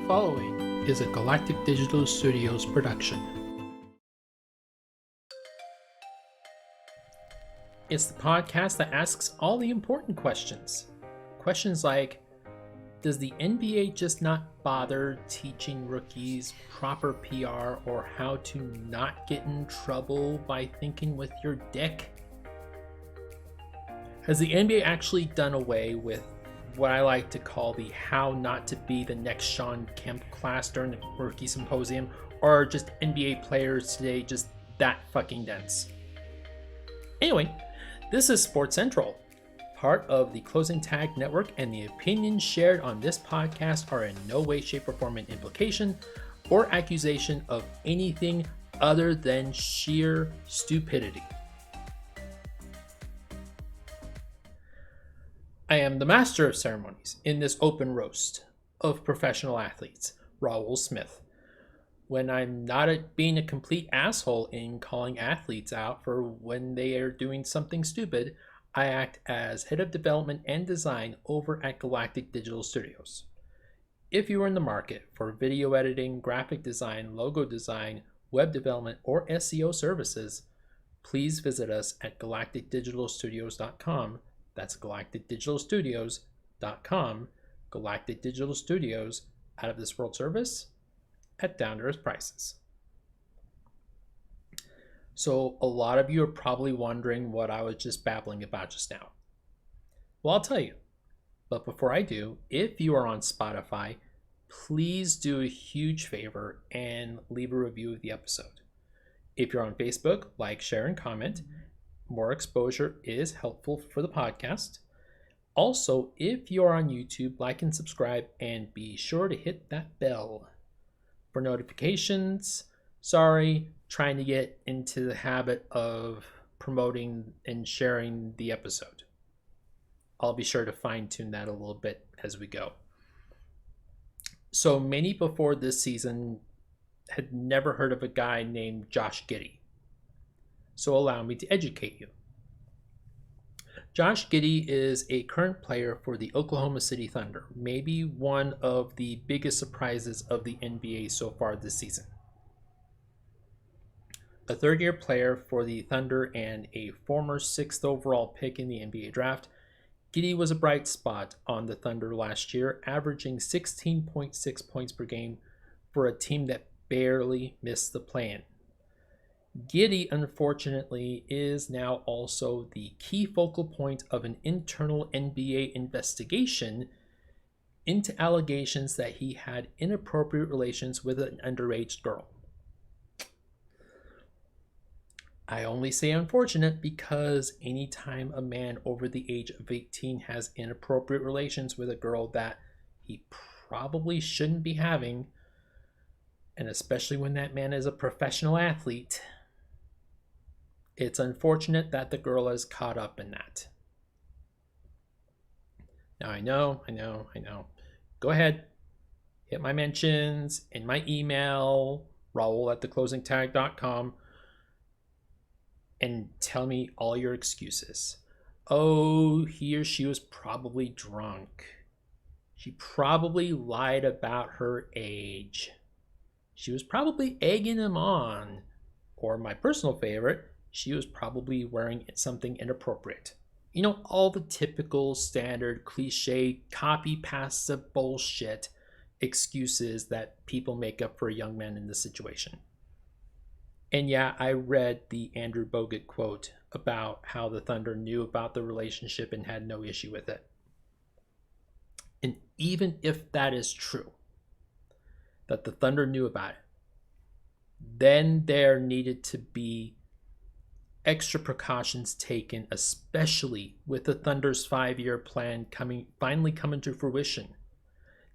following is a Galactic Digital Studios production. It's the podcast that asks all the important questions. Questions like, does the NBA just not bother teaching rookies proper PR or how to not get in trouble by thinking with your dick? Has the NBA actually done away with what I like to call the how not to be the next Sean Kemp class during the rookie symposium, or are just NBA players today just that fucking dense? Anyway, this is Sports Central, part of the Closing Tag Network, and the opinions shared on this podcast are in no way, shape, or form an implication or accusation of anything other than sheer stupidity. I am the master of ceremonies in this open roast of professional athletes, Raul Smith. When I'm not being a complete asshole in calling athletes out for when they are doing something stupid, I act as head of development and design over at Galactic Digital Studios. If you are in the market for video editing, graphic design, logo design, web development, or SEO services, please visit us at galacticdigitalstudios.com. That's galacticdigitalstudios.com. Galactic Digital Studios, out of this world service at down to earth prices. So a lot of you are probably wondering what I was just babbling about just now. Well, I'll tell you. But before I do, if you are on Spotify, please do a huge favor and leave a review of the episode. If you're on Facebook, like, share, and comment. More exposure is helpful for the podcast. Also, if you're on YouTube, like and subscribe, and be sure to hit that bell for notifications. Sorry, trying to get into the habit of promoting and sharing the episode. I'll be sure to fine-tune that a little bit as we go. So many before this season had never heard of a guy named Josh Giddey. So allow me to educate you. Josh Giddey is a current player for the Oklahoma City Thunder, maybe one of the biggest surprises of the NBA so far this season. A third-year player for the Thunder and a former 6th overall pick in the NBA draft, Giddey was a bright spot on the Thunder last year, averaging 16.6 points per game for a team that barely missed the play-in. Giddey, unfortunately, is now also the key focal point of an internal NBA investigation into allegations that he had inappropriate relations with an underage girl. I only say unfortunate because anytime a man over the age of 18 has inappropriate relations with a girl that he probably shouldn't be having, and especially when that man is a professional athlete, it's unfortunate that the girl is caught up in that. Now I know. Go ahead. Hit my mentions in my email, Raul@theclosingtag.com, and tell me all your excuses. Oh, he or she was probably drunk. She probably lied about her age. She was probably egging him on. Or my personal favorite, she was probably wearing something inappropriate. You know, all the typical standard cliche copy pasta bullshit excuses that people make up for a young man in this situation. And yeah, I read the Andrew Bogut quote about how the Thunder knew about the relationship and had no issue with it. And even if that is true, that the Thunder knew about it, then there needed to be extra precautions taken, especially with the Thunder's 5-year plan finally coming to fruition.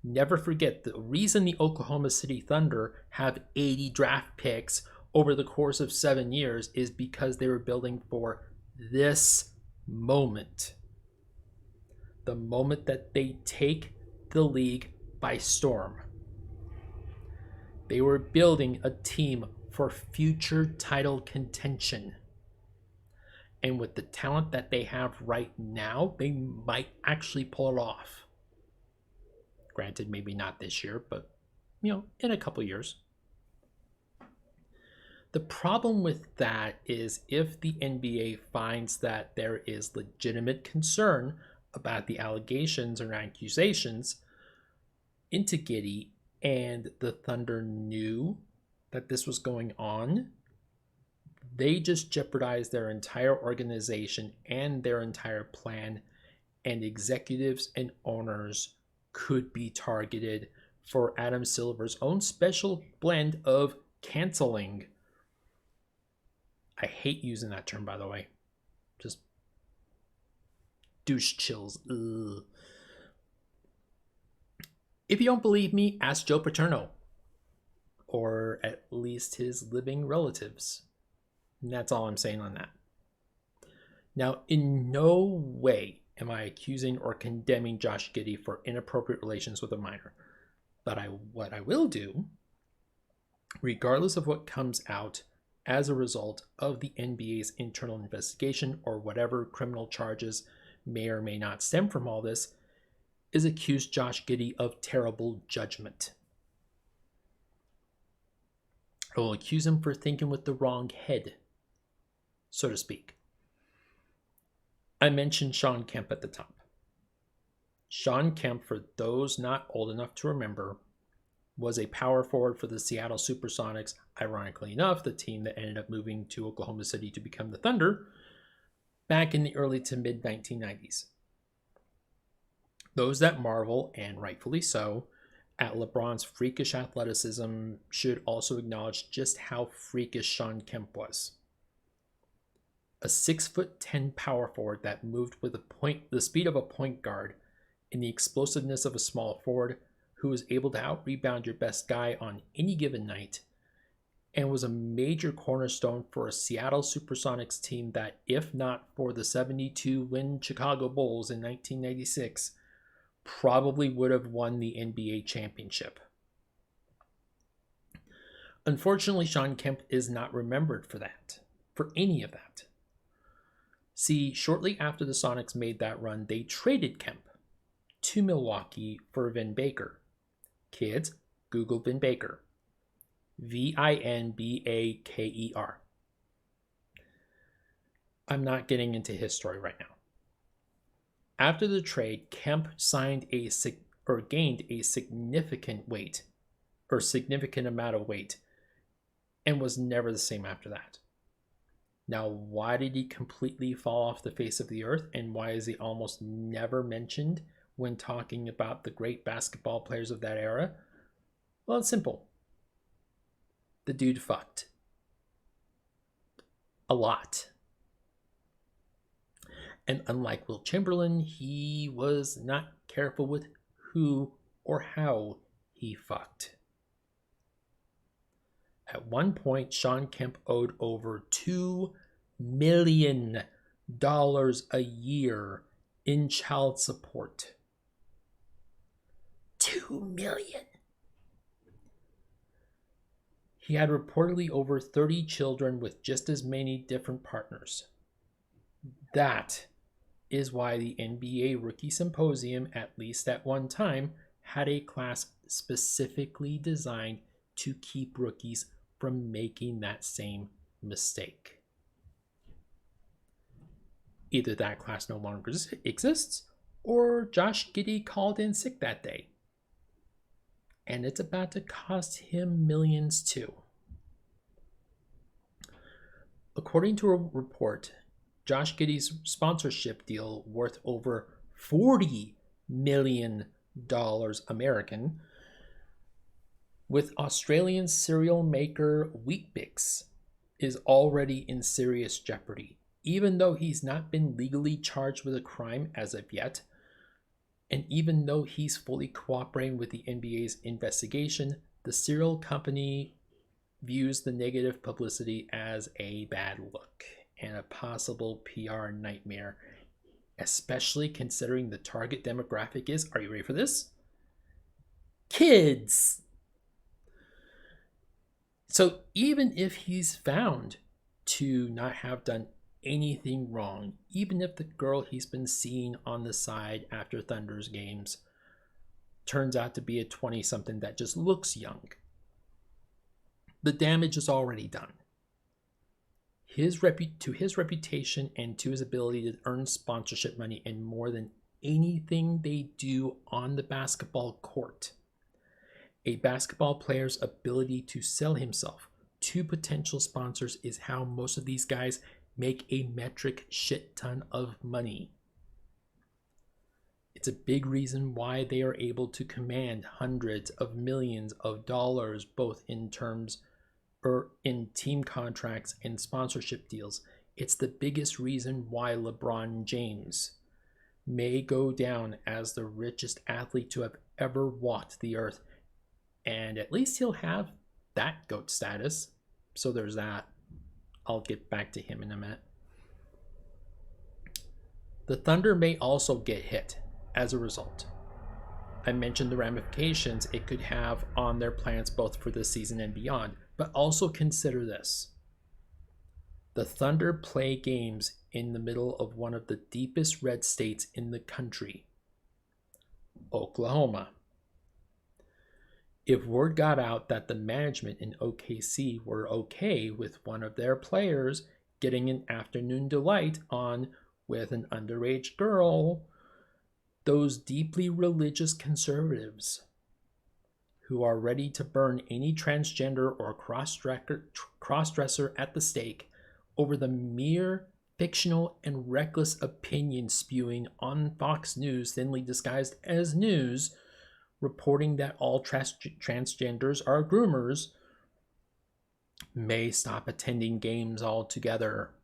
Never forget, the reason the Oklahoma City Thunder have 80 draft picks over the course of 7 years is because they were building for this moment. The moment that they take the league by storm. They were building a team for future title contention. And with the talent that they have right now, they might actually pull it off. Granted, maybe not this year, but in a couple years. The problem with that is if the NBA finds that there is legitimate concern about the allegations or accusations into Giddey, and the Thunder knew that this was going on, they just jeopardized their entire organization and their entire plan, and executives and owners could be targeted for Adam Silver's own special blend of canceling. I hate using that term, by the way. Just douche chills. Ugh. If you don't believe me, ask Joe Paterno, or at least his living relatives. And that's all I'm saying on that. Now, in no way am I accusing or condemning Josh Giddey for inappropriate relations with a minor. But what I will do, regardless of what comes out as a result of the NBA's internal investigation or whatever criminal charges may or may not stem from all this, is accuse Josh Giddey of terrible judgment. I will accuse him for thinking with the wrong head, so to speak. I mentioned Shawn Kemp at the top. Shawn Kemp, for those not old enough to remember, was a power forward for the Seattle Supersonics, ironically enough, the team that ended up moving to Oklahoma City to become the Thunder back in the early to mid 1990s. Those that marvel, and rightfully so, at LeBron's freakish athleticism should also acknowledge just how freakish Shawn Kemp was. A 6'10" power forward that moved with the speed of a point guard and the explosiveness of a small forward who was able to out-rebound your best guy on any given night, and was a major cornerstone for a Seattle Supersonics team that, if not for the 72-win Chicago Bulls in 1996, probably would have won the NBA championship. Unfortunately, Shawn Kemp is not remembered for any of that. See, shortly after the Sonics made that run, they traded Kemp to Milwaukee for Vin Baker. Kids, Google Vin Baker. Vinbaker. I'm not getting into his story right now. After the trade, Kemp gained a significant amount of weight, and was never the same after that. Now, why did he completely fall off the face of the earth, and why is he almost never mentioned when talking about the great basketball players of that era? Well, it's simple. The dude fucked. A lot. And unlike Will Chamberlain, he was not careful with who or how he fucked. At one point, Shawn Kemp owed over $2 million a year in child support. $2 million. He had reportedly over 30 children with just as many different partners. That is why the NBA Rookie Symposium, at least at one time, had a class specifically designed to keep rookies from making that same mistake. Either that class no longer exists, or Josh Giddey called in sick that day. And it's about to cost him millions too. According to a report, Josh Giddey's sponsorship deal, worth over $40 million American, with Australian cereal maker Weet-Bix, is already in serious jeopardy, even though he's not been legally charged with a crime as of yet, and even though he's fully cooperating with the NBA's investigation. The cereal company views the negative publicity as a bad look and a possible PR nightmare, especially considering the target demographic is, are you ready for this? Kids! So even if he's found to not have done anything wrong, even if the girl he's been seeing on the side after Thunder's games turns out to be a 20-something that just looks young. The damage is already done. To his reputation and to his ability to earn sponsorship money and more than anything they do on the basketball court. A basketball player's ability to sell himself to potential sponsors is how most of these guys make a metric shit ton of money. It's a big reason why they are able to command hundreds of millions of dollars, both in terms or in team contracts and sponsorship deals. It's the biggest reason why LeBron James may go down as the richest athlete to have ever walked the earth. And at least he'll have that GOAT status. So there's that. I'll get back to him in a minute. The Thunder may also get hit as a result. I mentioned the ramifications it could have on their plans both for this season and beyond, but also consider this. The Thunder play games in the middle of one of the deepest red states in the country, Oklahoma. If word got out that the management in OKC were okay with one of their players getting an afternoon delight on with an underage girl, those deeply religious conservatives who are ready to burn any transgender or cross-dresser at the stake over the mere fictional and reckless opinion spewing on Fox News, thinly disguised as news, reporting that all transgenders are groomers, may stop attending games altogether,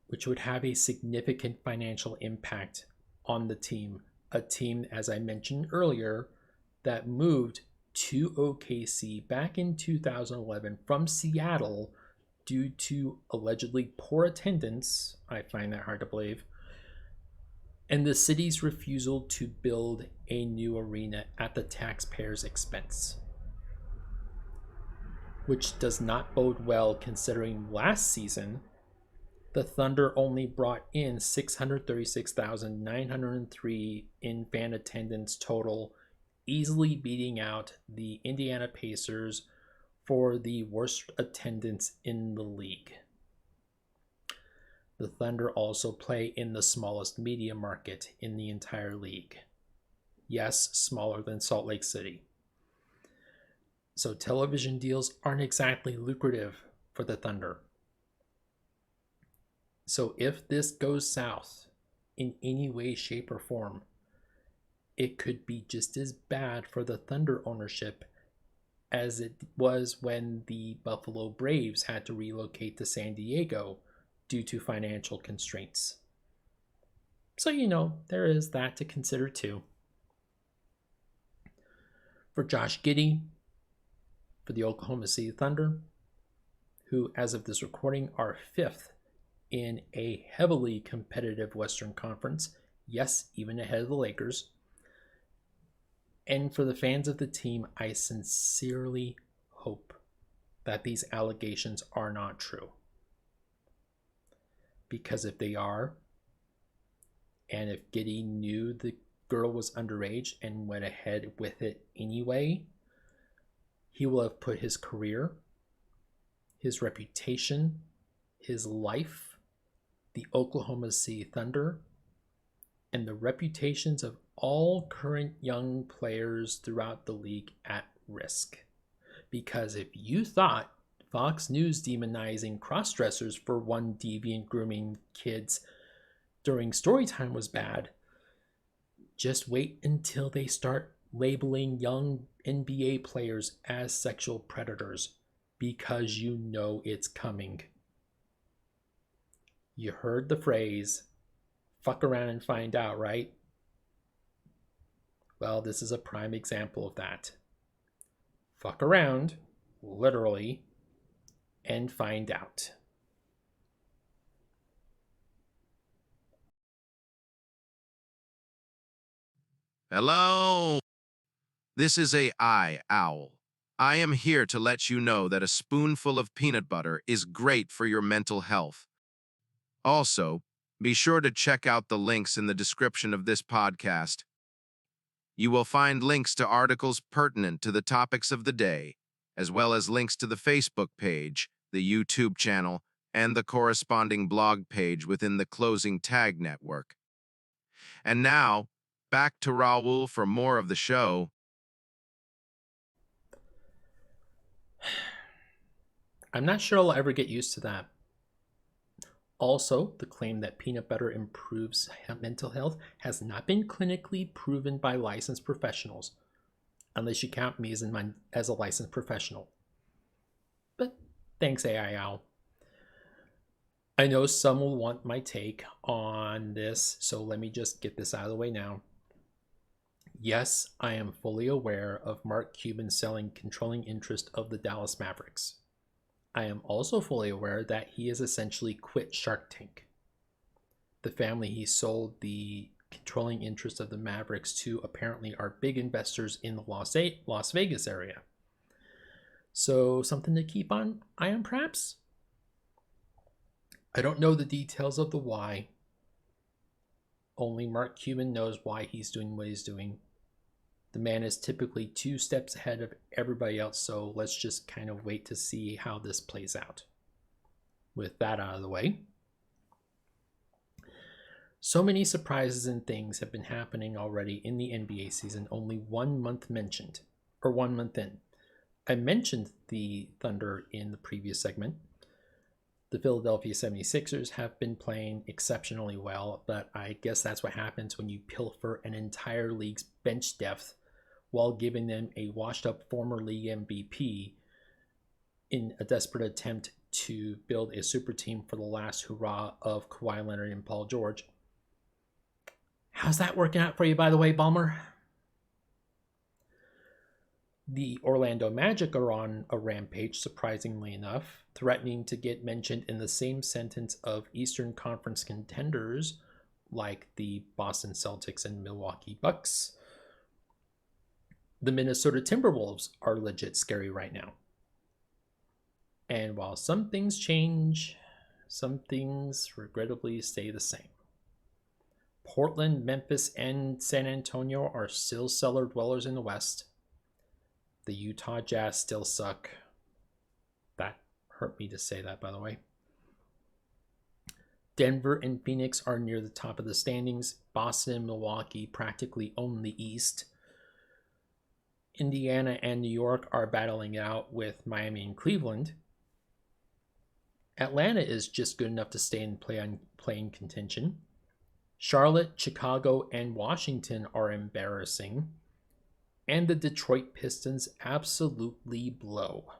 which would have a significant financial impact on the team. A team, as I mentioned earlier, that moved to OKC back in 2011 from Seattle due to allegedly poor attendance. I find that hard to believe. And the city's refusal to build a new arena at the taxpayers' expense, which does not bode well considering last season the Thunder only brought in 636,903 in fan attendance total, easily beating out the Indiana Pacers for the worst attendance in the league. The Thunder also play in the smallest media market in the entire league. Yes, smaller than Salt Lake City. So television deals aren't exactly lucrative for the Thunder. So if this goes south in any way, shape, or form, it could be just as bad for the Thunder ownership as it was when the Buffalo Braves had to relocate to San Diego due to financial constraints. So, there is that to consider too. For Josh Giddey, for the Oklahoma City Thunder, who as of this recording are 5th in a heavily competitive Western Conference, yes, even ahead of the Lakers. And for the fans of the team, I sincerely hope that these allegations are not true. Because if they are, and if Giddey knew the girl was underage and went ahead with it anyway, he will have put his career, his reputation, his life, the Oklahoma City Thunder, and the reputations of all current young players throughout the league at risk. Because if you thought Fox News demonizing cross-dressers for one deviant grooming kids during story time was bad, just wait until they start labeling young NBA players as sexual predators, because you know it's coming. You heard the phrase, fuck around and find out, right? Well, this is a prime example of that. Fuck around, literally, and find out. Hello. This is Owl. I am here to let you know that a spoonful of peanut butter is great for your mental health. Also, Be sure to check out the links in the description of this podcast. You will find links to articles pertinent to the topics of the day, as well as links to the Facebook page, the YouTube channel, and the corresponding blog page within the Closing Tag Network. And now, back to Raul for more of the show. I'm not sure I'll ever get used to that. Also, the claim that peanut butter improves mental health has not been clinically proven by licensed professionals, unless you count me as a licensed professional. But thanks, AIO. I know some will want my take on this, so let me just get this out of the way now. Yes, I am fully aware of Mark Cuban selling controlling interest of the Dallas Mavericks. I am also fully aware that he has essentially quit Shark Tank. The family he sold the controlling interest of the Mavericks to apparently are big investors in the Las Vegas area. So something to keep an eye on, perhaps? I don't know the details of the why. Only Mark Cuban knows why he's doing what he's doing. The man is typically 2 steps ahead of everybody else, so let's just kind of wait to see how this plays out. With that out of the way, so many surprises and things have been happening already in the NBA season, only 1 month mentioned, or 1 month in. I mentioned the Thunder in the previous segment. The Philadelphia 76ers have been playing exceptionally well, but I guess that's what happens when you pilfer an entire league's bench depth while giving them a washed-up former league MVP in a desperate attempt to build a super team for the last hurrah of Kawhi Leonard and Paul George. How's that working out for you, by the way, Balmer? The Orlando Magic are on a rampage, surprisingly enough, threatening to get mentioned in the same sentence of Eastern Conference contenders like the Boston Celtics and Milwaukee Bucks. The Minnesota Timberwolves are legit scary right now. And while some things change, some things regrettably stay the same. Portland, Memphis, and San Antonio are still cellar dwellers in the West. The Utah Jazz still suck. That hurt me to say that, by the way. Denver and Phoenix are near the top of the standings. Boston and Milwaukee practically own the East. Indiana and New York are battling it out with Miami and Cleveland. Atlanta is just good enough to stay in playing contention. Charlotte, Chicago, and Washington are embarrassing. And the Detroit Pistons absolutely blow.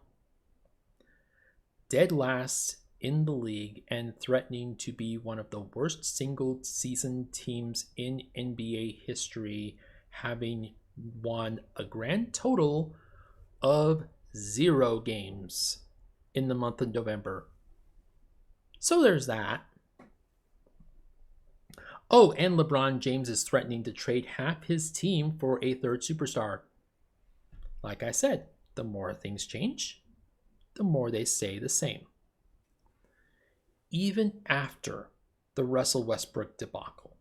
Dead last in the league and threatening to be one of the worst single-season teams in NBA history, having won a grand total of 0 games in the month of November. So there's that. Oh, and LeBron James is threatening to trade half his team for a 3rd superstar. Like I said, the more things change, the more they stay the same. Even after the Russell Westbrook debacle,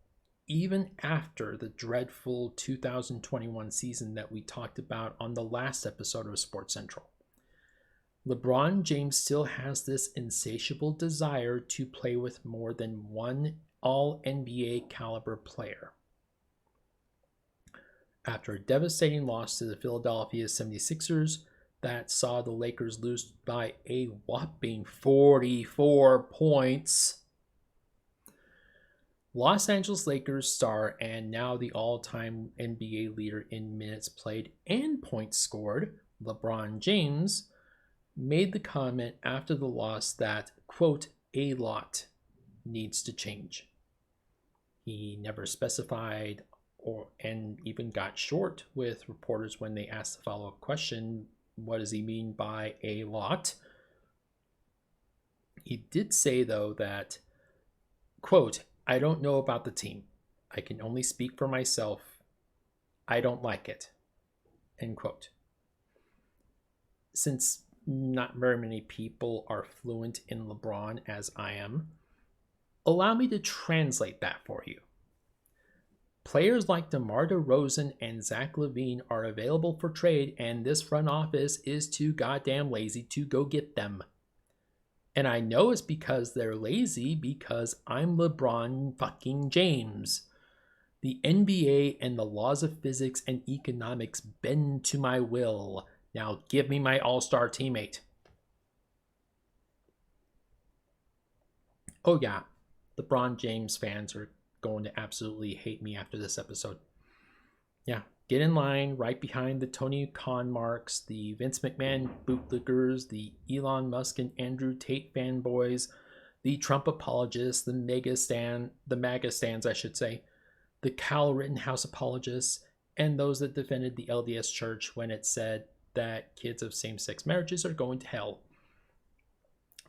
even after the dreadful 2021 season that we talked about on the last episode of Sports Central, LeBron James still has this insatiable desire to play with more than one All-NBA caliber player. After a devastating loss to the Philadelphia 76ers that saw the Lakers lose by a whopping 44 points, Los Angeles Lakers star and now the all-time NBA leader in minutes played and points scored, LeBron James, made the comment after the loss that, quote, a lot needs to change. He never specified and even got short with reporters when they asked the follow-up question, what does he mean by a lot? He did say, though, that, quote, I don't know about the team. I can only speak for myself. I don't like it, end quote. Since not very many people are fluent in LeBron as I am, Allow me to translate that for you. Players like DeMar DeRozan and Zach LaVine are available for trade, and this front office is too goddamn lazy to go get them. And I know it's because they're lazy because I'm LeBron fucking James. The NBA and the laws of physics and economics bend to my will. Now give me my all-star teammate. Oh yeah, LeBron James fans are going to absolutely hate me after this episode. Yeah, get in line right behind the Tony Khan marks, the Vince McMahon bootlickers, the Elon Musk and Andrew Tate fanboys, the Trump apologists, the MAGA stands, I should say, the Kyle Rittenhouse apologists, and those that defended the LDS Church when it said that kids of same-sex marriages are going to hell.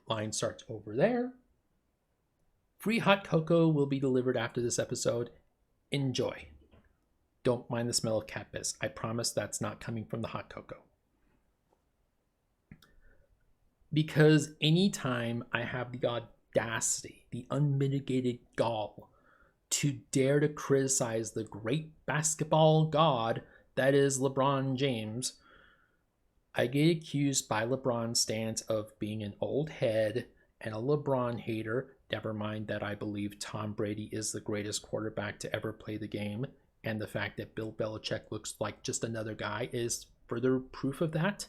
Line starts over there. Free hot cocoa will be delivered after this episode. Enjoy. Don't mind the smell of cat piss. I promise that's not coming from the hot cocoa. Because anytime I have the audacity, the unmitigated gall, to dare to criticize the great basketball god that is LeBron James, I get accused by LeBron stans of being an old head and a LeBron hater. Never mind that I believe Tom Brady is the greatest quarterback to ever play the game, and the fact that Bill Belichick looks like just another guy is further proof of that.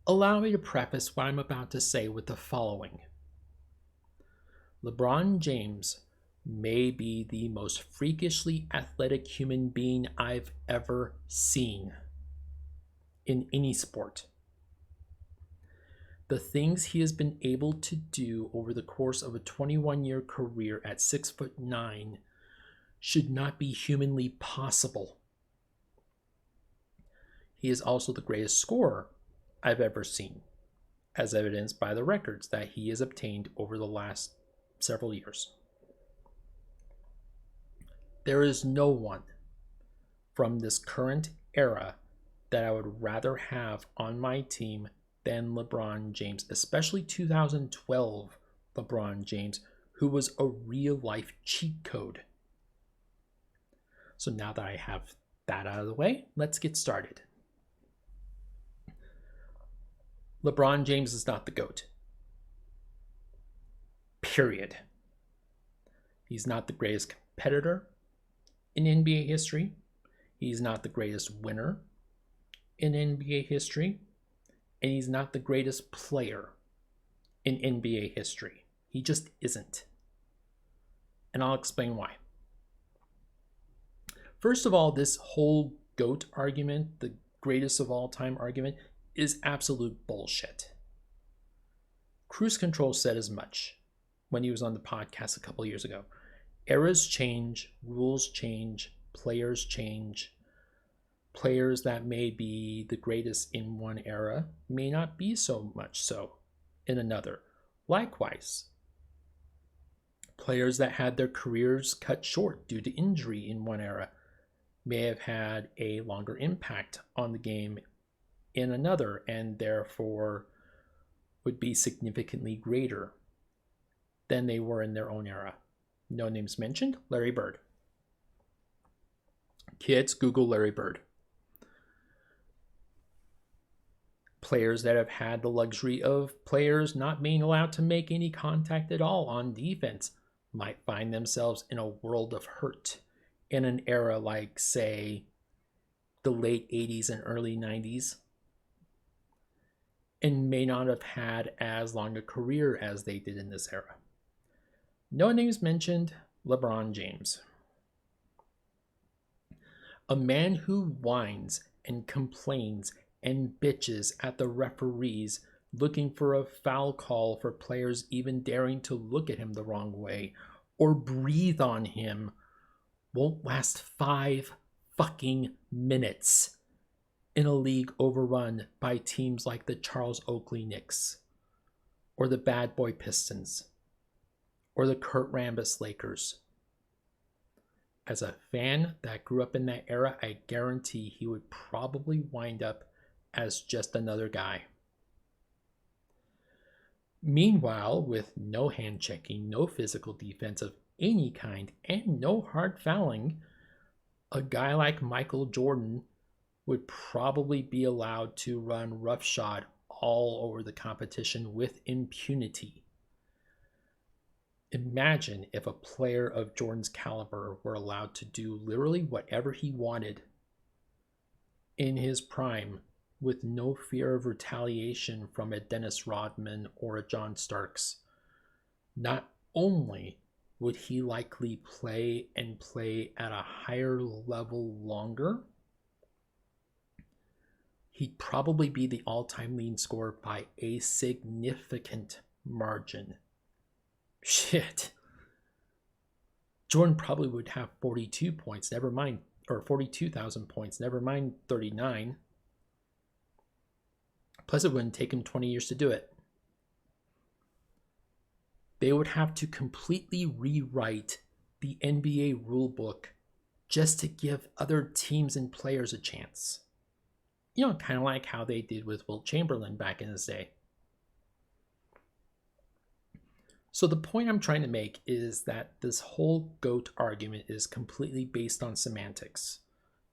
Allow me to preface what I'm about to say with the following. LeBron James may be the most freakishly athletic human being I've ever seen in any sport. The things he has been able to do over the course of a 21-year career at 6'9" should not be humanly possible. He is also the greatest scorer I've ever seen, as evidenced by the records that he has obtained over the last several years. There is no one from this current era that I would rather have on my team than LeBron James, especially 2012 LeBron James, who was a real-life cheat code. So now that I have that out of the way, let's get started. LeBron James is not the GOAT. Period. He's not the greatest competitor in NBA history. He's not the greatest winner in NBA history. And he's not the greatest player in NBA history. He just isn't. And I'll explain why. First of all, this whole GOAT argument, the greatest of all time argument, is absolute bullshit. Cruise Control said as much when he was on the podcast a couple years ago. Eras change, rules change, players change. Players that may be the greatest in one era may not be so much so in another. Likewise, players that had their careers cut short due to injury in one era may have had a longer impact on the game in another, and therefore would be significantly greater than they were in their own era. No names mentioned. Larry Bird. Kids, Google Larry Bird. Players that have had the luxury of players not being allowed to make any contact at all on defense might find themselves in a world of hurt in an era like, say, the late 80s and early 90s, and may not have had as long a career as they did in this era. No names mentioned. LeBron James. A man who whines and complains and bitches at the referees looking for a foul call for players even daring to look at him the wrong way or breathe on him won't last 5 fucking minutes in a league overrun by teams like the Charles Oakley Knicks or the Bad Boy Pistons or the Kurt Rambis Lakers. As a fan that grew up in that era, I guarantee he would probably wind up as just another guy. Meanwhile, with no hand checking, no physical defense of any kind, and no hard fouling, a guy like Michael Jordan would probably be allowed to run roughshod all over the competition with impunity. Imagine if a player of Jordan's caliber were allowed to do literally whatever he wanted in his prime with no fear of retaliation from a Dennis Rodman or a John Starks. Not only would he likely play and play at a higher level longer, he'd probably be the all-time leading scorer by a significant margin. Shit. Jordan probably would have 42 points, never mind, or 42,000 points, never mind 39. Plus, it wouldn't take him 20 years to do it. They would have to completely rewrite the NBA rulebook just to give other teams and players a chance. You know, kind of like how they did with Wilt Chamberlain back in his day. So the point I'm trying to make is that this whole GOAT argument is completely based on semantics.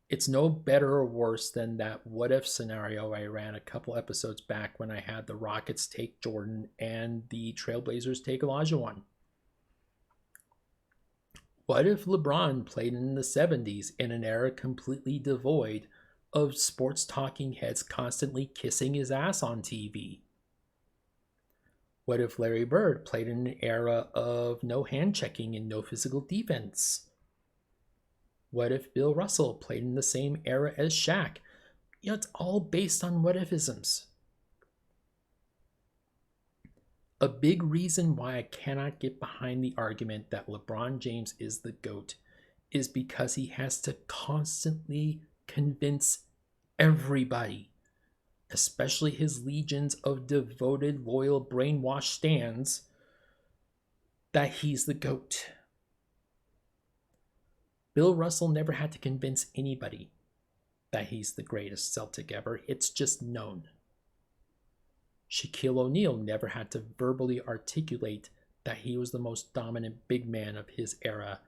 It's no better or worse than that what if scenario I ran a couple episodes back when I had the Rockets take Jordan and the Trailblazers take Olajuwon. What if LeBron played in the 70s in an era completely devoid of sports talking heads constantly kissing his ass on TV? What if Larry Bird played in an era of no hand checking and no physical defense? What if Bill Russell played in the same era as Shaq? You know, it's all based on what ifisms. A big reason why I cannot get behind the argument that LeBron James is the GOAT is because he has to constantly convince everybody, especially his legions of devoted, loyal, brainwashed stans, that he's the GOAT. Bill Russell never had to convince anybody that he's the greatest Celtic ever. It's just known. Shaquille O'Neal never had to verbally articulate that he was the most dominant big man of his era.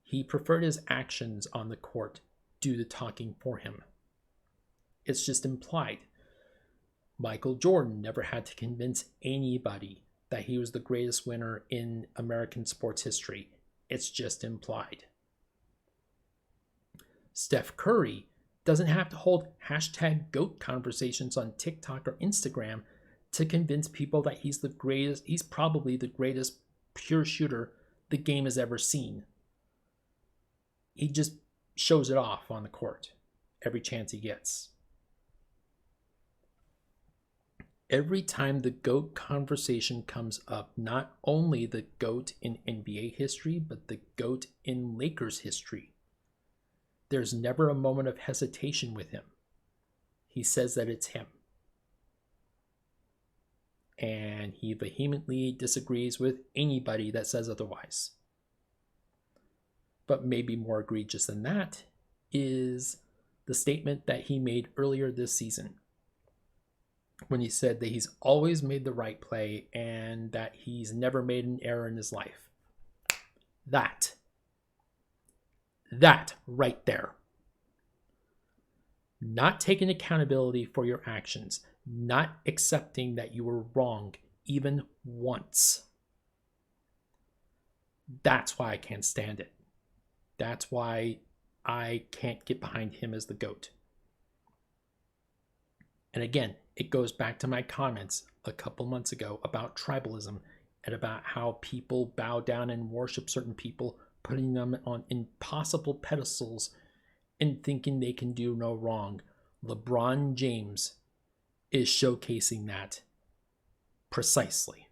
He preferred his actions on the court do the talking for him. It's just implied. Michael Jordan never had to convince anybody that he was the greatest winner in American sports history. It's just implied. Steph Curry doesn't have to hold hashtag GOAT conversations on TikTok or Instagram to convince people that he's the greatest, he's probably the greatest pure shooter the game has ever seen. He just shows it off on the court every chance he gets. Every time the GOAT conversation comes up, not only the GOAT in NBA history, but the GOAT in Lakers history, there's never a moment of hesitation with him. He says that it's him. And he vehemently disagrees with anybody that says otherwise. But maybe more egregious than that is the statement that he made earlier this season, when he said that he's always made the right play and that he's never made an error in his life. That right there. Not taking accountability for your actions, not accepting that you were wrong even once. That's why I can't stand it. That's why I can't get behind him as the GOAT. And again, it goes back to my comments a couple months ago about tribalism and about how people bow down and worship certain people, putting them on impossible pedestals and thinking they can do no wrong. LeBron James is showcasing that precisely.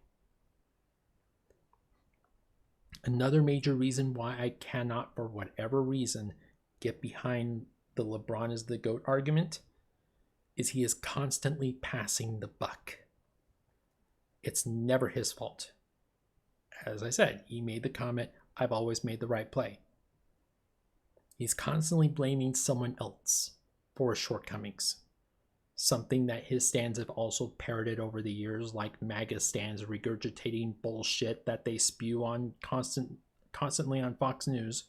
Another major reason why I cannot, for whatever reason, get behind the LeBron is the GOAT argument is he is constantly passing the buck. It's never his fault. As I said, he made the comment, I've always made the right play. He's constantly blaming someone else for his shortcomings. something that his stands have also parroted over the years, like MAGA stands regurgitating bullshit that they spew on constantly on Fox News.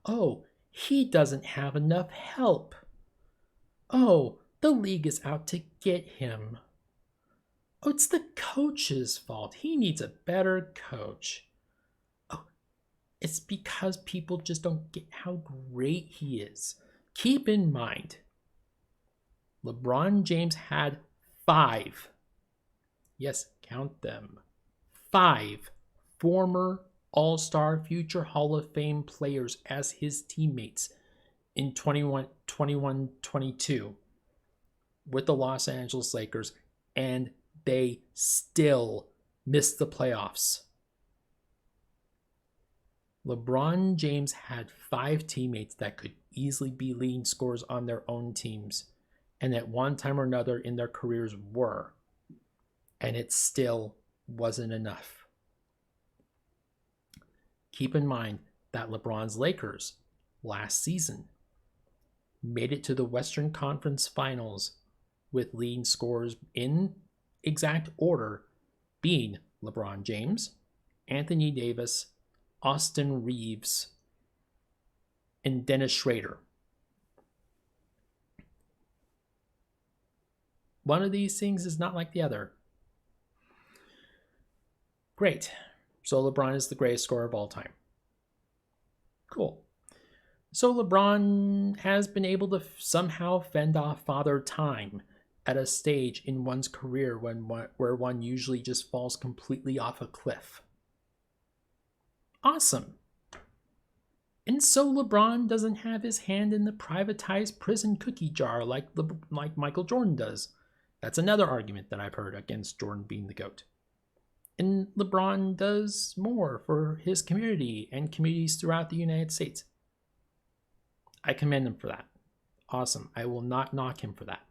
Oh, he doesn't have enough help. Oh, the league is out to get him. Oh, it's the coach's fault. He needs a better coach. Oh, it's because people just don't get how great he is. Keep in mind, LeBron James had 5, yes, count them, 5 former All-Star future Hall of Fame players as his teammates in 21-22 with the Los Angeles Lakers, and they still missed the playoffs. LeBron James had 5 teammates that could easily be leading scorers on their own teams, and at one time or another in their careers were, and it still wasn't enough. Keep in mind that LeBron's Lakers last season made it to the Western Conference Finals with leading scorers in exact order being LeBron James, Anthony Davis, Austin Reeves, and Dennis Schrader. One of these things is not like the other. Great. So LeBron is the greatest scorer of all time. Cool. So LeBron has been able to somehow fend off Father Time at a stage in one's career where one usually just falls completely off a cliff. Awesome. And so LeBron doesn't have his hand in the privatized prison cookie jar like Michael Jordan does. That's another argument that I've heard against Jordan being the GOAT. And LeBron does more for his community and communities throughout the United States. I commend him for that. Awesome. I will not knock him for that.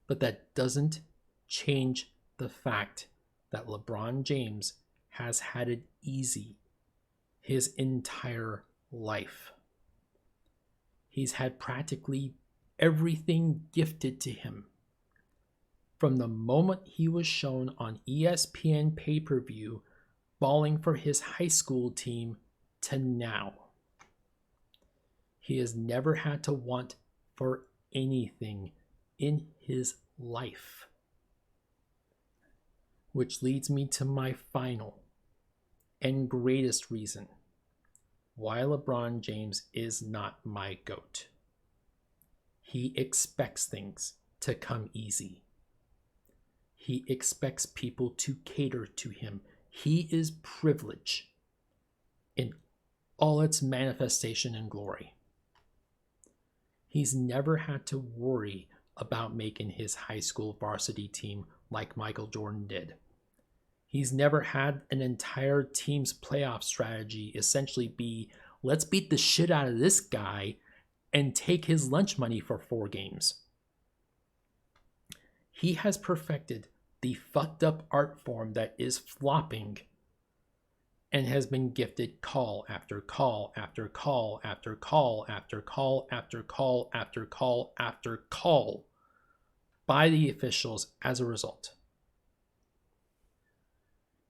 But that doesn't change the fact that LeBron James has had it easy his entire life. He's had practically everything gifted to him. From the moment he was shown on ESPN pay-per-view balling for his high school team to now. He has never had to want for anything in his life. Which leads me to my final and greatest reason why LeBron James is not my GOAT. He expects things to come easy. He expects people to cater to him. He is privilege in all its manifestation and glory. He's never had to worry about making his high school varsity team like Michael Jordan did. He's never had an entire team's playoff strategy essentially be, let's beat the shit out of this guy and take his lunch money for 4 games. He has perfected the fucked up art form that is flopping and has been gifted call after call after call after call after call after call after call after call by the officials as a result.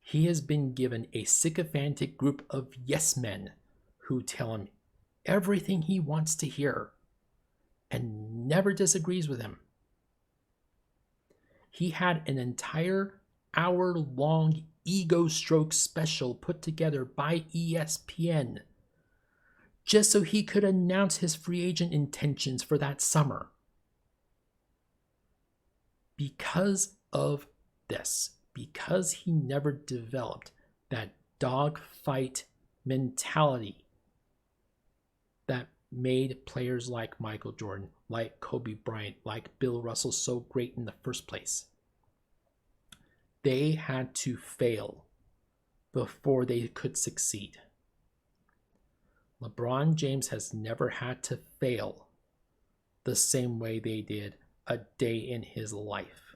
He has been given a sycophantic group of yes men who tell him everything he wants to hear and never disagrees with him. He had an entire hour-long ego stroke special put together by ESPN just so he could announce his free agent intentions for that summer. Because of this, because he never developed that dogfight mentality that made players like Michael Jordan, like Kobe Bryant, like Bill Russell so great in the first place. They had to fail before they could succeed. LeBron James has never had to fail the same way they did a day in his life.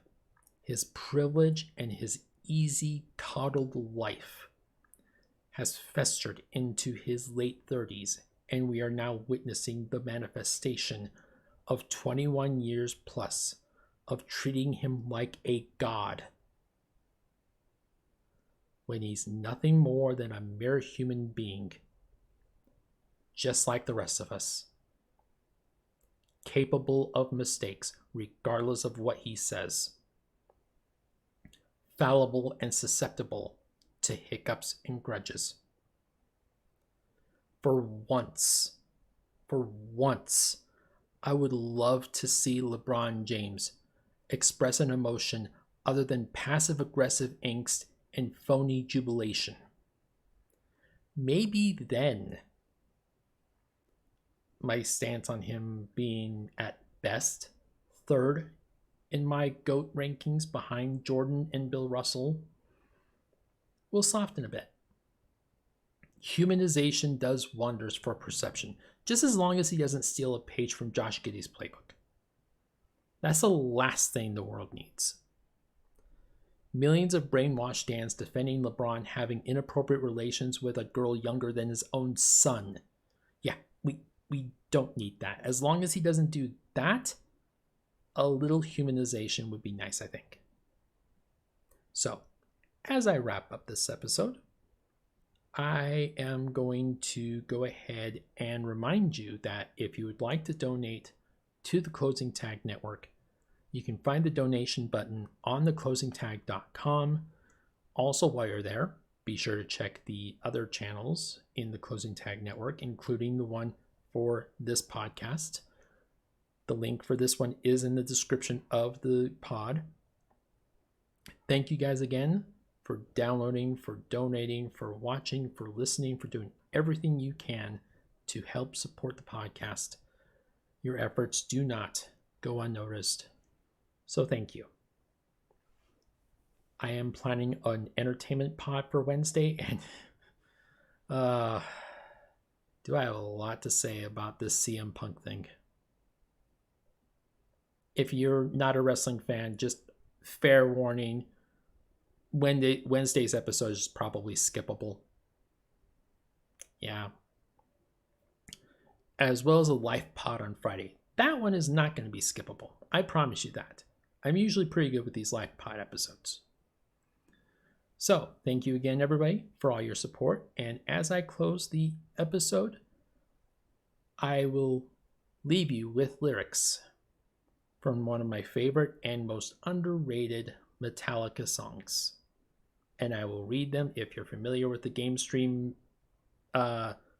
His privilege and his easy, coddled life has festered into his late 30s, and we are now witnessing the manifestation of 21 years plus of treating him like a god when he's nothing more than a mere human being, just like the rest of us, capable of mistakes regardless of what he says, fallible and susceptible to hiccups and grudges. For once, I would love to see LeBron James express an emotion other than passive-aggressive angst and phony jubilation. Maybe then my stance on him being at best third in my GOAT rankings behind Jordan and Bill Russell will soften a bit. Humanization does wonders for perception, just as long as he doesn't steal a page from Josh Giddey's playbook. That's the last thing the world needs. Millions of brainwashed fans defending LeBron having inappropriate relations with a girl younger than his own son. Yeah, we don't need that. As long as he doesn't do that, a little humanization would be nice, I think. So, as I wrap up this episode, I am going to go ahead and remind you that if you would like to donate to the Closing Tag Network, you can find the donation button on theclosingtag.com. Also, while you're there, be sure to check the other channels in the Closing Tag Network, including the one for this podcast. The link for this one is in the description of the pod. Thank you guys again for downloading, for donating, for watching, for listening, for doing everything you can to help support the podcast. Your efforts do not go unnoticed. So thank you. I am planning an entertainment pod for Wednesday, and do I have a lot to say about this CM Punk thing. If you're not a wrestling fan, just fair warning, Wednesday's episode is probably skippable. Yeah. As well as a live pod on Friday. That one is not going to be skippable. I promise you that. I'm usually pretty good with these live pod episodes. So, thank you again, everybody, for all your support. And as I close the episode, I will leave you with lyrics from one of my favorite and most underrated Metallica songs. And I will read them if you're familiar with the game stream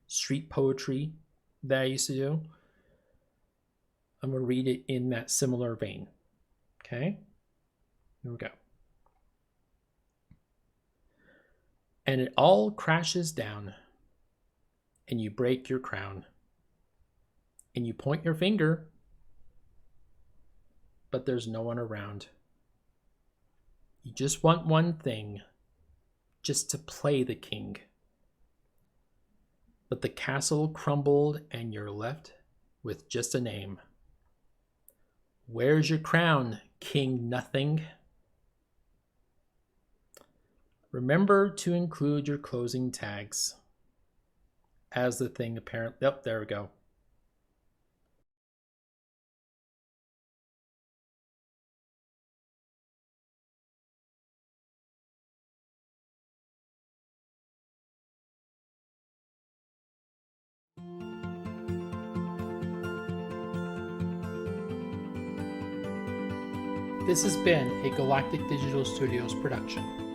street poetry that I used to do. I'm going to read it in that similar vein. Okay? Here we go. And it all crashes down, and you break your crown, and you point your finger, but there's no one around. You just want one thing, just to play the king. But the castle crumbled, and you're left with just a name. Where's your crown, King Nothing? Remember to include your closing tags as the thing apparent. Yep, there we go. This has been a Galactic Digital Studios production.